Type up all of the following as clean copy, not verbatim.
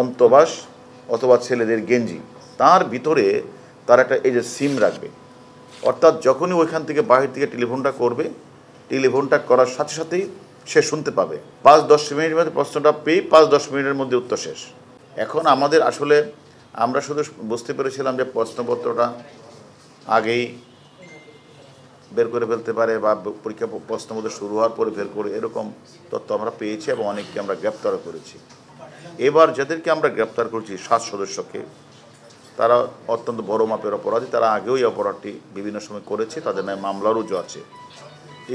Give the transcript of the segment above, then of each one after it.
অন্তবাস অথবা ছেলেদের গেঞ্জি, তার ভিতরে তার একটা এই যে সিম রাখবে। অর্থাৎ যখনই ওইখান থেকে বাহির থেকে টেলিফোনটা করবে, টেলিফোনটা করার সাথে সাথেই সে শুনতে পাবে। 5-10 মিনিটের মধ্যে প্রশ্নটা পেয়ে 5-10 মিনিটের মধ্যে উত্তর শেষ। এখন আমাদের আসলে আমরা শুধু বুঝতে পেরেছিলাম যে প্রশ্নপত্রটা আগেই বের করে ফেলতে পারে বা পরীক্ষা প্রশ্নপত্র শুরু হওয়ার পরে বের করে, এরকম তথ্য আমরা পেয়েছি এবং অনেককে আমরা গ্রেপ্তারও করেছি। এবার যাদেরকে আমরা গ্রেপ্তার করেছি 7 সদস্যকে, তারা অত্যন্ত বড় মাপের অপরাধী। তারা আগেও এই অপরাধটি বিভিন্ন সময় করেছে, তাদের নামে মামলা রুজু আছে।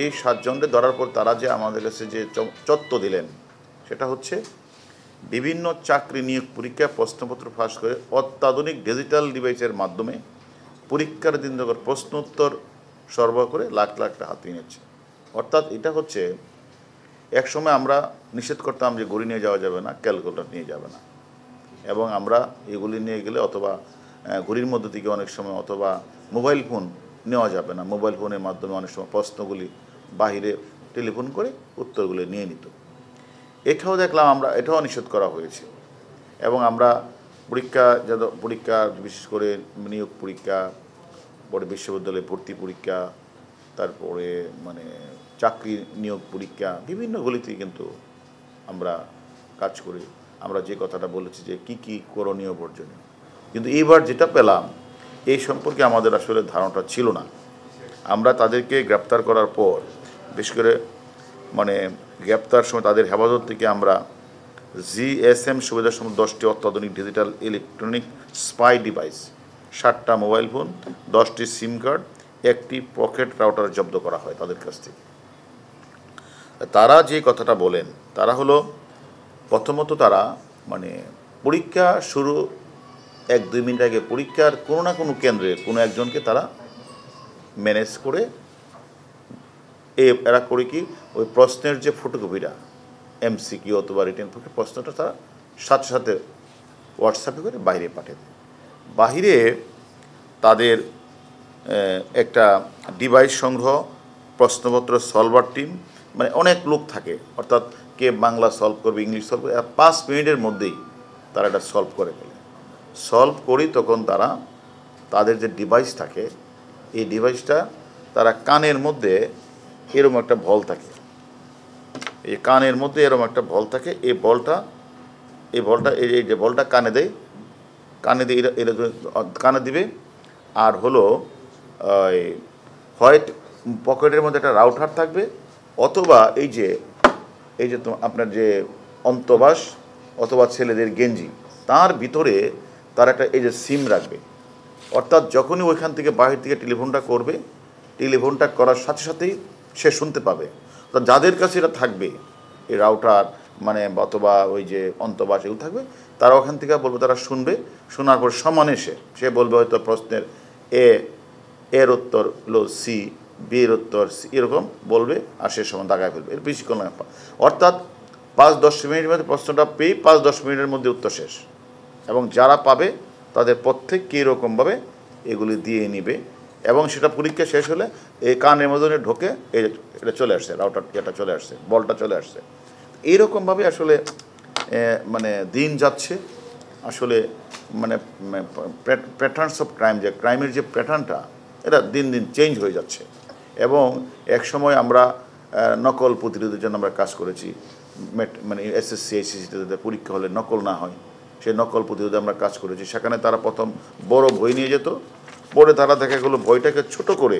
এই 7 জনকে ধরার পর তারা যে আমাদের কাছে যে তথ্য দিলেন সেটা হচ্ছে বিভিন্ন চাকরি নিয়োগ পরীক্ষায় প্রশ্নপত্র ফাঁস করে অত্যাধুনিক ডিজিটাল ডিভাইসের মাধ্যমে পরীক্ষার দিন যখন প্রশ্ন উত্তর সরবরাহ করে লাখ লাখ টাকা হাতিয়ে নিচ্ছে। অর্থাৎ এটা হচ্ছে, একসময় আমরা নিষেধ করতাম যে ঘড়ি নিয়ে যাওয়া যাবে না, ক্যালকুলেটর নিয়ে যাবে না, এবং আমরা এগুলি নিয়ে গেলে অথবা ঘড়ির মধ্যে থেকে অনেক সময় অথবা মোবাইল ফোন নেওয়া যাবে না, মোবাইল ফোনের মাধ্যমে অনেক সময় প্রশ্নগুলি বাহিরে টেলিফোন করে উত্তরগুলি নিয়ে নিত। এটাও দেখলাম আমরা, এটাও নিষেধ করা হয়েছে। এবং আমরা পরীক্ষা বিশেষ করে নিয়োগ পরীক্ষা, পরে বিশ্ববিদ্যালয়ে ভর্তি পরীক্ষা, তারপরে চাকরি নিয়োগ পরীক্ষা, বিভিন্নগুলিতেই কিন্তু আমরা কাজ করি। আমরা যে কথাটা বলেছি যে কি করণীয় বর্জনীয়, কিন্তু এইবার যেটা পেলাম এই সম্পর্কে আমাদের আসলে ধারণাটা ছিল না। আমরা তাদেরকে গ্রেপ্তার করার পর, বিশেষ করে গ্রেপ্তার সময় তাদের হেফাজত থেকে আমরা GSM সুবিধাসমূহ 10টি অত্যাধুনিক ডিজিটাল ইলেকট্রনিক স্পাই ডিভাইস, 7টা মোবাইল ফোন, 10টি সিম কার্ড, 1টি পকেট রাউটার জব্দ করা হয় তাদের কাছ থেকে। তারা যে কথাটা বলেন তারা হলো, প্রথমত তারা পরীক্ষা শুরু 1-2 মিনিট আগে পরীক্ষার কোনো না কোনো কেন্দ্রে কোনো একজনকে তারা ম্যানেজ করে এরা করে কি ওই প্রশ্নের যে ফটোকপিটা MCQ অথবা রিটেন প্রশ্নটা তারা সাথে সাথে হোয়াটসঅ্যাপে করে বাইরে পাঠিয়ে দেয়। বাহিরে তাদের একটা ডিভাইস সংগ্রহ, প্রশ্নপত্র সলভার টিম, অনেক লোক থাকে। অর্থাৎ কে বাংলা সলভ করবে, ইংলিশ সলভ করবে, 5 মিনিটের মধ্যেই তারা এটা সলভ করে ফেলে। সলভ করি তখন তারা তাদের যে ডিভাইস থাকে, এই ডিভাইসটা তারা কানের মধ্যে এরকম একটা বল থাকে, এই কানের মধ্যে এরকম একটা বল থাকে, এই বলটা এই যে বলটা কানে দেয়, কানে দিয়ে কানে দিবে। আর হলো হয় পকেটের মধ্যে একটা রাউটার থাকবে, অথবা এই যে আপনার যে অন্তবাস অথবা ছেলেদের গেঞ্জি, তার ভিতরে তার একটা এই যে সিম রাখবে। অর্থাৎ যখনই ওইখান থেকে বাহির থেকে টেলিফোনটা করবে, টেলিফোনটা করার সাথে সাথেই সে শুনতে পাবে। তো যাদের কাছে এটা থাকবে, এই রাউটার অথবা ওই যে অন্তবাস এগুলো থাকবে, তারা ওখান থেকে বলবে, তারা শুনবে। শোনার পর সমানে সে বলবে হয়তো প্রশ্নের এর উত্তর হলো C, B এর উত্তর C, এরকম বলবে, আর সে সময় দাগায় ফেলবে। এর বেশি কোনো ব্যাপার। অর্থাৎ 5-10 মিনিটের মধ্যে প্রশ্নটা পেয়ে 5-10 মিনিটের মধ্যে উত্তর শেষ। এবং যারা পাবে তাদের প্রত্যেককে এরকমভাবে এগুলি দিয়ে নিবে, এবং সেটা পরীক্ষা শেষ হলে এই কানের মধ্যে ঢোকে এটা চলে আসছে, রাউটার এটা চলে আসছে, বলটা চলে আসছে। এইরকমভাবে আসলে দিন যাচ্ছে। আসলে প্যাটার্নস অফ ক্রাইম, যে ক্রাইমের যে প্যাটার্নটা, এটা দিন দিন চেঞ্জ হয়ে যাচ্ছে। এবং এক সময় আমরা নকল প্রতিরোধের জন্য আমরা কাজ করেছি। SSC SSCতে পরীক্ষা হলে নকল না হয়, সেই নকল প্রতিরোধে আমরা কাজ করেছি। সেখানে তারা প্রথম বড় বই নিয়ে যেত, পরে তারা দেখা গেলো বইটাকে ছোট করে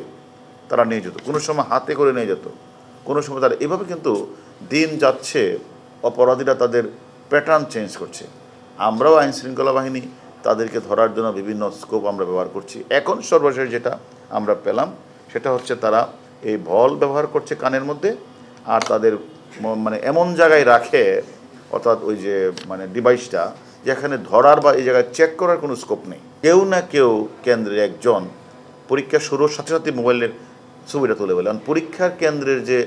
তারা নিয়ে যেত, কোনো সময় হাতে করে নিয়ে যেত, কোনো সময় তারা এভাবে। কিন্তু দিন যাচ্ছে, অপরাধীরা তাদের প্যাটার্ন চেঞ্জ করছে। আমরাও আইনশৃঙ্খলা বাহিনী তাদেরকে ধরার জন্য বিভিন্ন স্কোপ আমরা ব্যবহার করছি। এখন সর্বশেষ যেটা আমরা পেলাম সেটা হচ্ছে তারা এই বল ব্যবহার করছে কানের মধ্যে, আর তাদের এমন জায়গায় রাখে, অর্থাৎ ওই যে ডিভাইসটা যেখানে ধরার বা এই জায়গায় চেক করার কোনো স্কোপ নেই। কেউ না কেউ কেন্দ্রে একজন পরীক্ষা শুরুর সাথে সাথে মোবাইলের ছবিটা তুলে ফেলে। কারণ পরীক্ষার কেন্দ্রের যে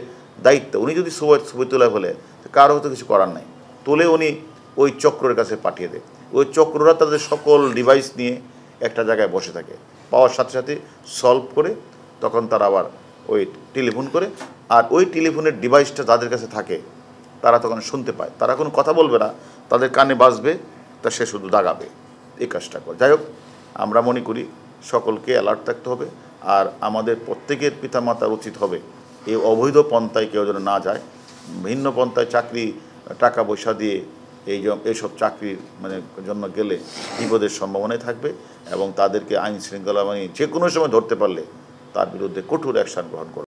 দায়িত্ব, উনি যদি ছবি তুলে ফেলে, কারো হয়তো কিছু করার নাই, তুলে উনি ওই চক্রের কাছে পাঠিয়ে দেয়। ওই চক্ররা তাদের সকল ডিভাইস নিয়ে একটা জায়গায় বসে থাকে, পাওয়ার সাথে সাথে সলভ করে তখন তারা আবার ওই টেলিফোন করে, আর ওই টেলিফোনের ডিভাইসটা যাদের কাছে থাকে তারা তখন শুনতে পায়। তারা কোনো কথা বলবে না, তাদের কানে বাজবে, তা সে শুধু দাগাবে, এই কাজটা করে। যাই হোক, আমরা মনে করি সকলকে অ্যালার্ট থাকতে হবে, আর আমাদের প্রত্যেকের পিতামাতার উচিত হবে এই অবৈধ পন্থায় কেউ যেন না যায়। ভিন্ন পন্থায় চাকরি, টাকা পয়সা দিয়ে এইসব চাকরির জন্য গেলে বিপদের সম্ভাবনাই থাকবে, এবং তাদেরকে আইন শৃঙ্খলা যে কোনো সময় ধরতে পারলে তার বিরুদ্ধে কঠোর অ্যাকশন গ্রহণ করবে।